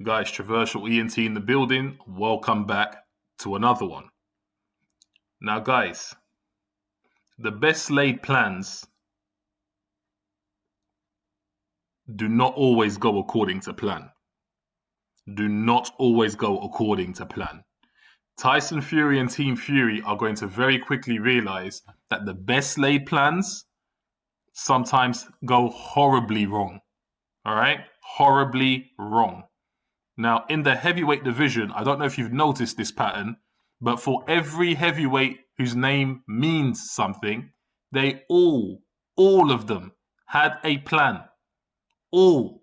Guys, Traversal ENT in the building. Welcome back to another one. Now, guys, the best laid plans do not always go according to plan. Do not always go according to plan. Tyson Fury and Team Fury are going to very quickly realize that the best laid plans sometimes go horribly wrong. All right? Horribly wrong. Now, in the heavyweight division, I don't know if you've noticed this pattern, but for every heavyweight whose name means something, they all of them, had a plan. All.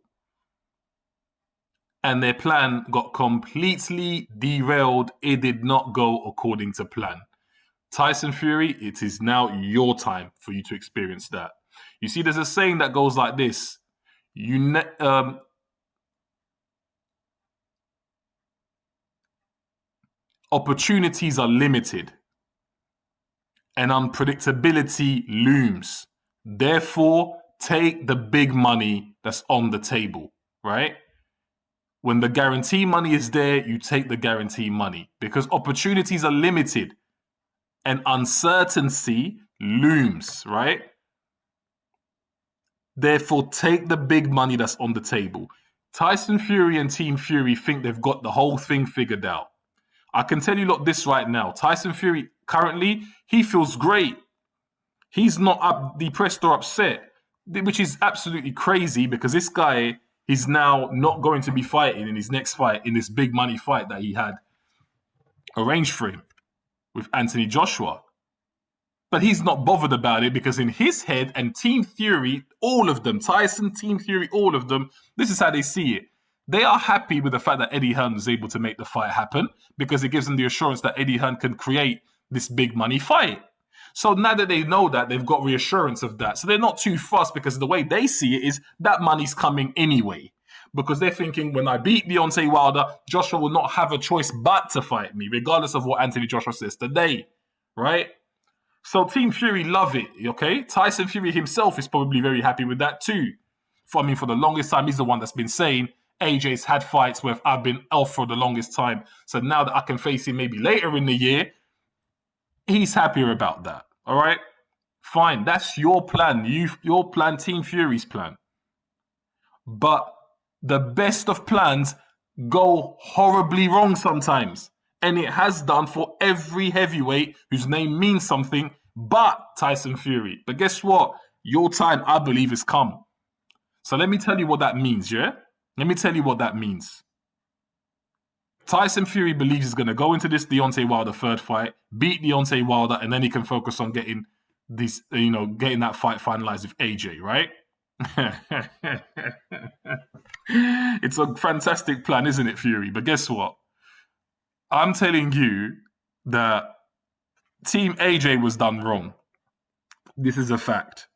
And their plan got completely derailed. It did not go according to plan. Tyson Fury, it is now your time for you to experience that. You see, there's a saying that goes like this. Opportunities are limited and unpredictability looms. Therefore, take the big money that's on the table, right? When the guarantee money is there, you take the guarantee money because opportunities are limited and uncertainty looms, right? Therefore, take the big money that's on the table. Tyson Fury and Team Fury think they've got the whole thing figured out. I can tell you lot this right now. Tyson Fury, currently, he feels great. He's not depressed or upset, which is absolutely crazy because this guy is now not going to be fighting in his next fight, in this big money fight that he had arranged for him with Anthony Joshua. But he's not bothered about it because in his head and Team Fury, all of them, Tyson, Team Fury, all of them, this is how they see it. They are happy with the fact that Eddie Hearn was able to make the fight happen because it gives them the assurance that Eddie Hearn can create this big money fight. So now that they know that, they've got reassurance of that. So they're not too fussed because the way they see it is that money's coming anyway. Because they're thinking, when I beat Deontay Wilder, Joshua will not have a choice but to fight me, regardless of what Anthony Joshua says today, right? So Team Fury love it, okay? Tyson Fury himself is probably very happy with that too. For the longest time, he's the one that's been saying, AJ's had fights where I've been off for the longest time. So now that I can face him maybe later in the year, he's happier about that. All right? Fine. That's your plan. Your plan, Team Fury's plan. But the best of plans go horribly wrong sometimes. And it has done for every heavyweight whose name means something but Tyson Fury. But guess what? Your time, I believe, has come. So let me tell you what that means, yeah? Let me tell you what that means. Tyson Fury believes he's going to go into this Deontay Wilder third fight, beat Deontay Wilder, and then he can focus on getting getting that fight finalized with AJ, right? It's a fantastic plan, isn't it, Fury? But guess what? I'm telling you that Team AJ was done wrong. This is a fact.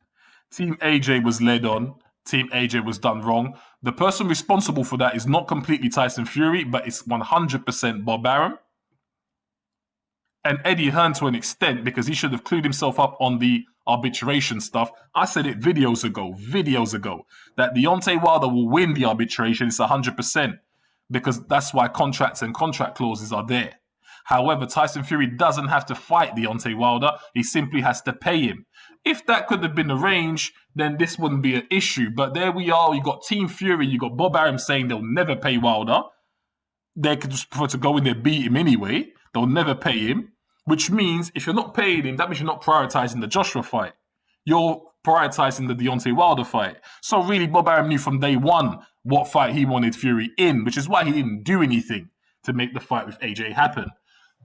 Team AJ was led on. Team AJ was done wrong. The person responsible for that is not completely Tyson Fury, but it's 100% Bob Arum. And Eddie Hearn to an extent, because he should have clued himself up on the arbitration stuff. I said it videos ago, that Deontay Wilder will win the arbitration. It's 100%, because that's why contracts and contract clauses are there. However, Tyson Fury doesn't have to fight Deontay Wilder. He simply has to pay him. If that could have been arranged, then this wouldn't be an issue. But there we are. You got Team Fury. You got Bob Arum saying they'll never pay Wilder. They could just prefer to go in there, beat him anyway. They'll never pay him. Which means if you're not paying him, that means you're not prioritizing the Joshua fight. You're prioritizing the Deontay Wilder fight. So really, Bob Arum knew from day one what fight he wanted Fury in, which is why he didn't do anything to make the fight with AJ happen.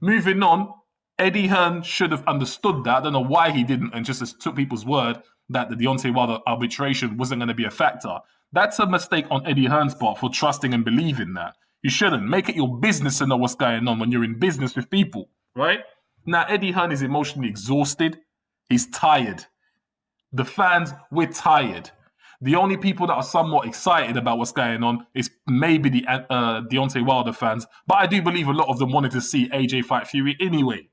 Moving on, Eddie Hearn should have understood that. I don't know why he didn't and just took people's word that the Deontay Wilder arbitration wasn't going to be a factor. That's a mistake on Eddie Hearn's part for trusting and believing that. You shouldn't. Make it your business to know what's going on when you're in business with people, right? Now, Eddie Hearn is emotionally exhausted. He's tired. The fans, we're tired. The only people that are somewhat excited about what's going on is maybe the Deontay Wilder fans. But I do believe a lot of them wanted to see AJ fight Fury anyway,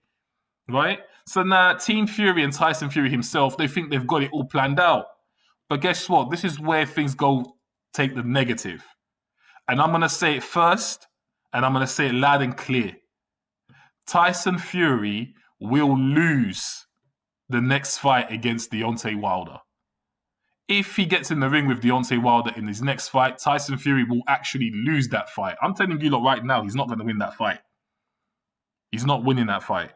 right? So now Team Fury and Tyson Fury himself, they think they've got it all planned out. But guess what? This is where things go take the negative. And I'm going to say it first, and I'm going to say it loud and clear. Tyson Fury will lose the next fight against Deontay Wilder. If he gets in the ring with Deontay Wilder in his next fight, Tyson Fury will actually lose that fight. I'm telling you lot right now, he's not going to win that fight. He's not winning that fight.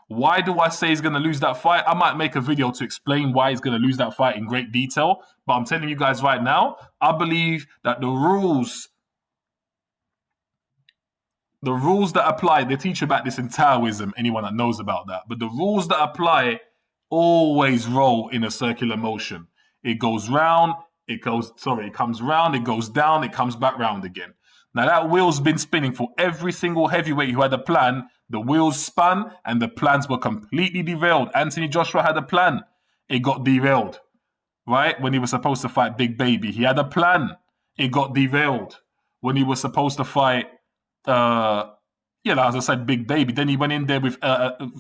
Why do I say he's going to lose that fight? I might make a video to explain why he's going to lose that fight in great detail. But I'm telling you guys right now, I believe that the rules that apply, they teach about this in Taoism, anyone that knows about that. But the rules that apply always roll in a circular motion. It goes round, it comes round, it goes down, it comes back round again. Now that wheel's been spinning for every single heavyweight who had a plan. The wheels spun and the plans were completely derailed. Anthony Joshua had a plan. It got derailed, right? When he was supposed to fight Big Baby, he had a plan. It got derailed. When he was supposed to fight, as I said, Big Baby, then he went in there with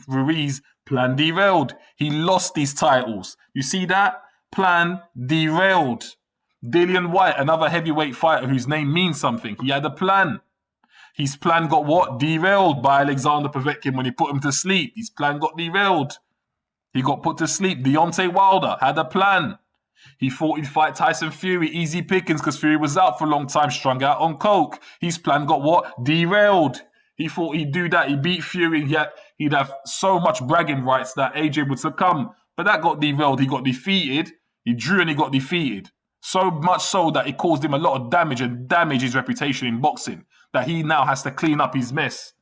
Ruiz, plan derailed. He lost these titles. You see that? Plan derailed. Dillian Whyte, another heavyweight fighter whose name means something. He had a plan. His plan got what? Derailed by Alexander Povetkin when he put him to sleep. His plan got derailed. He got put to sleep. Deontay Wilder had a plan. He thought he'd fight Tyson Fury, easy pickings, because Fury was out for a long time, strung out on coke. His plan got what? Derailed. He thought he'd do that. He beat Fury. He'd have so much bragging rights that AJ would succumb. But that got derailed. He got defeated. He drew and he got defeated. So much so that it caused him a lot of damage and damaged his reputation in boxing, that he now has to clean up his mess.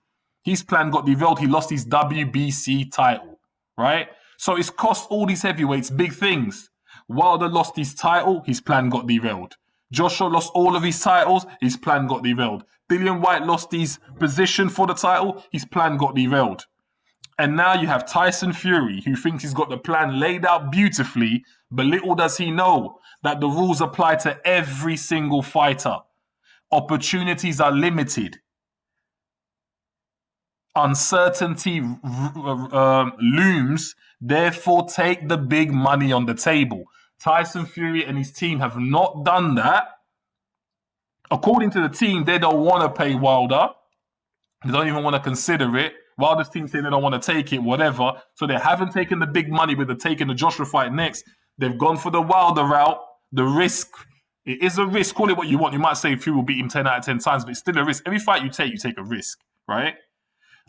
His plan got derailed. He lost his WBC title, right? So it's cost all these heavyweights big things. Wilder lost his title, his plan got derailed. Joshua lost all of his titles, his plan got derailed. Dillian Whyte lost his position for the title, his plan got derailed. And now you have Tyson Fury, who thinks he's got the plan laid out beautifully, but little does he know that the rules apply to every single fighter. Opportunities are limited. Uncertainty looms, therefore take the big money on the table. Tyson Fury and his team have not done that. According to the team, they don't want to pay Wilder. They don't even want to consider it. Wilder's team say they don't want to take it, whatever. So they haven't taken the big money with the taking the Joshua fight next. They've gone for the Wilder route. The risk, it is a risk. Call it what you want. You might say Fury will beat him 10 out of 10 times, but it's still a risk. Every fight you take a risk, right?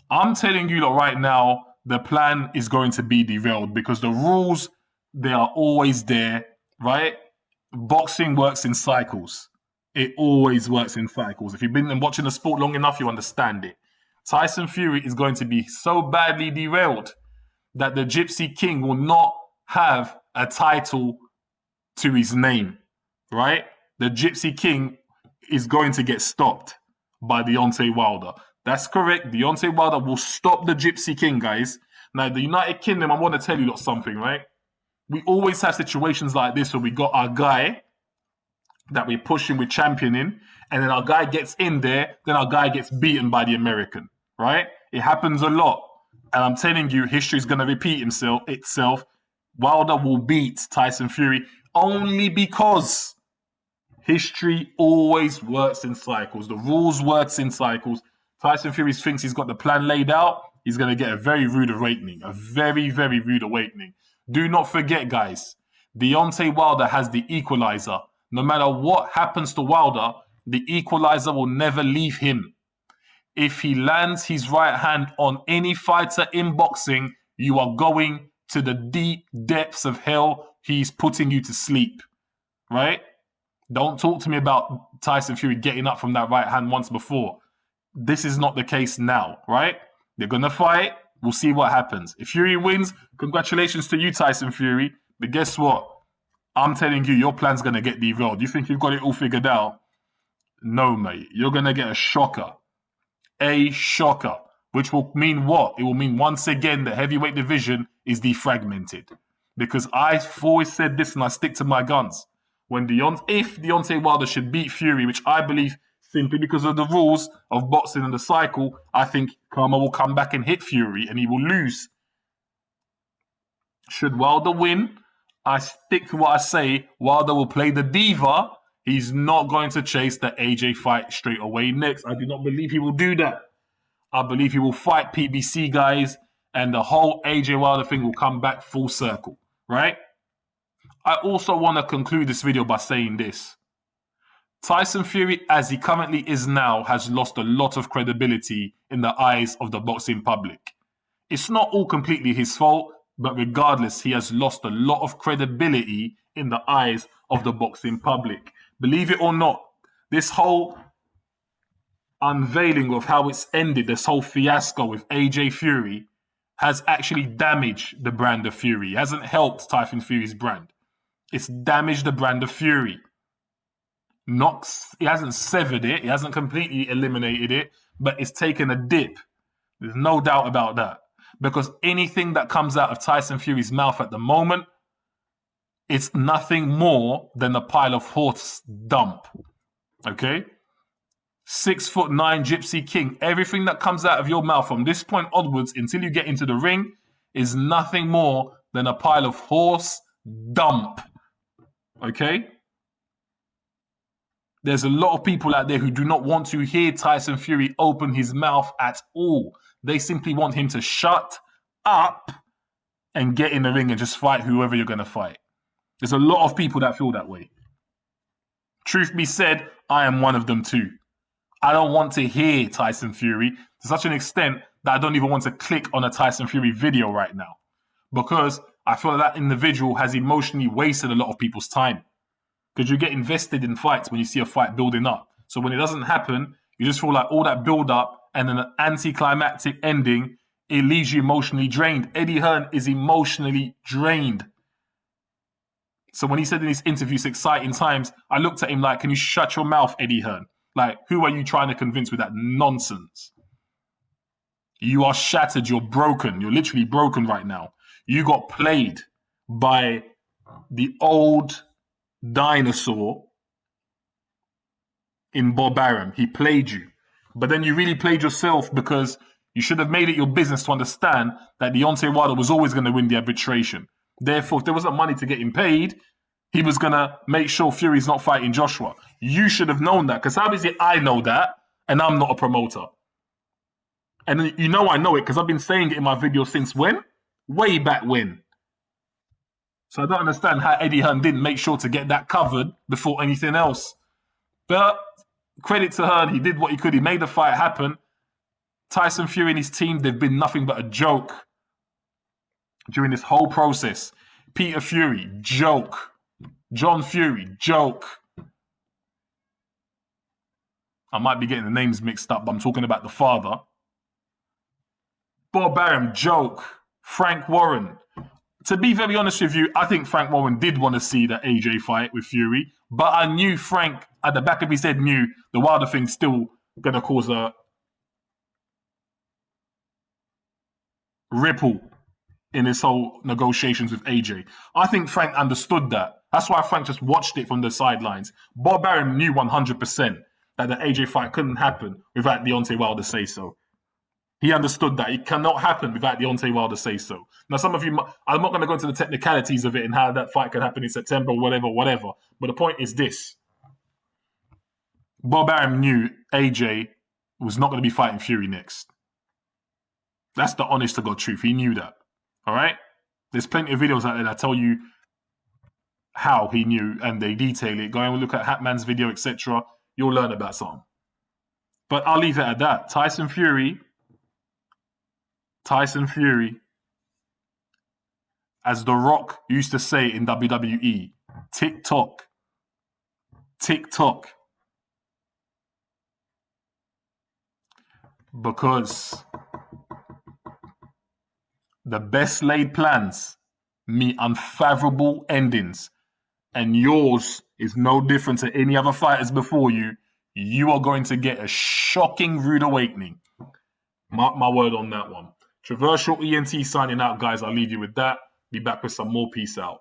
I'm telling you that right now, the plan is going to be derailed because the rules, they are always there, right? Boxing works in cycles. It always works in cycles. If you've been watching the sport long enough, you understand it. Tyson Fury is going to be so badly derailed that the Gypsy King will not have a title to his name, right? The Gypsy King is going to get stopped by Deontay Wilder. That's correct. Deontay Wilder will stop the Gypsy King, guys. Now, the United Kingdom, I want to tell you something, right? We always have situations like this where we got our guy that we're pushing, we're championing, and then our guy gets in there, then our guy gets beaten by the American, right? It happens a lot. And I'm telling you, history is going to repeat itself. Wilder will beat Tyson Fury only because history always works in cycles. The rules works in cycles. Tyson Fury thinks he's got the plan laid out. He's going to get a very rude awakening. A very, very rude awakening. Do not forget, guys, Deontay Wilder has the equalizer. No matter what happens to Wilder, the equalizer will never leave him. If he lands his right hand on any fighter in boxing, you are going to the deep depths of hell. He's putting you to sleep, right? Don't talk to me about Tyson Fury getting up from that right hand once before. This is not the case now, right? They're going to fight. We'll see what happens. If Fury wins, congratulations to you, Tyson Fury. But guess what? I'm telling you, your plan's going to get derailed. You think you've got it all figured out? No, mate. You're going to get a shocker. A shocker. Which will mean what? It will mean once again the heavyweight division is defragmented. Because I've always said this and I stick to my guns. If Deontay Wilder should beat Fury, which I believe simply because of the rules of boxing and the cycle, I think karma will come back and hit Fury and he will lose. Should Wilder win, I stick to what I say. Wilder will play the diva He's not going to chase the AJ fight straight away next. I do not believe he will do that. I believe he will fight PBC guys, and the whole AJ Wilder thing will come back full circle, right? I also want to conclude this video by saying this. Tyson Fury, as he currently is now, has lost a lot of credibility in the eyes of the boxing public. It's not all completely his fault, but regardless, he has lost a lot of credibility in the eyes of the boxing public. Believe it or not, this whole unveiling of how it's ended, this whole fiasco with AJ Fury, has actually damaged the brand of Fury. It hasn't helped Tyson Fury's brand. It's damaged the brand of Fury. He hasn't severed it, he hasn't completely eliminated it, but it's taken a dip. There's no doubt about that. Because anything that comes out of Tyson Fury's mouth at the moment, it's nothing more than a pile of horse dump. Okay? 6'9" Gypsy King. Everything that comes out of your mouth from this point onwards until you get into the ring is nothing more than a pile of horse dump. Okay? There's a lot of people out there who do not want to hear Tyson Fury open his mouth at all. They simply want him to shut up and get in the ring and just fight whoever you're going to fight. There's a lot of people that feel that way. Truth be said, I am one of them too. I don't want to hear Tyson Fury to such an extent that I don't even want to click on a Tyson Fury video right now. Because I feel that individual has emotionally wasted a lot of people's time. Because you get invested in fights when you see a fight building up. So when it doesn't happen, you just feel like all that build up and then an anticlimactic ending, it leaves you emotionally drained. Eddie Hearn is emotionally drained. So when he said in his interview, it's exciting times, I looked at him like, can you shut your mouth, Eddie Hearn? Like, who are you trying to convince with that nonsense? You are shattered. You're broken. You're literally broken right now. You got played by the old dinosaur in Bob Arum. He played you. But then you really played yourself because you should have made it your business to understand that Deontay Wilder was always going to win the arbitration. Therefore, if there wasn't money to get him paid, he was going to make sure Fury's not fighting Joshua. You should have known that, because how is it I know that and I'm not a promoter? And you know I know it because I've been saying it in my video since when? Way back when. So I don't understand how Eddie Hearn didn't make sure to get that covered before anything else. But credit to Hearn, he did what he could. He made the fight happen. Tyson Fury and his team, they've been nothing but a joke during this whole process. Peter Fury, joke. John Fury, joke. I might be getting the names mixed up, but I'm talking about the father. Bob Arum, joke. Frank Warren. To be very honest with you, I think Frank Warren did want to see the AJ fight with Fury, but I knew Frank, at the back of his head, knew the Wilder thing's still going to cause a ripple in his whole negotiations with AJ. I think Frank understood that. That's why Frank just watched it from the sidelines. Bob Arum knew 100% that the AJ fight couldn't happen without Deontay Wilder say so. He understood that. It cannot happen without Deontay Wilder say so. Now, some of you, I'm not going to go into the technicalities of it and how that fight could happen in September, whatever. But the point is this. Bob Arum knew AJ was not going to be fighting Fury next. That's the honest to God truth. He knew that. All right? There's plenty of videos out there that tell you how he knew, and they detail it. Go and look at Hatman's video, etc. You'll learn about something. But I'll leave it at that. Tyson Fury, as The Rock used to say in WWE, tick-tock. Tick-tock. Because the best laid plans meet unfathomable endings, and yours is no different to any other fighters before you. You are going to get a shocking rude awakening. Mark my word on that one. Traversal ENT signing out, guys. I'll leave you with that. Be back with some more. Peace out.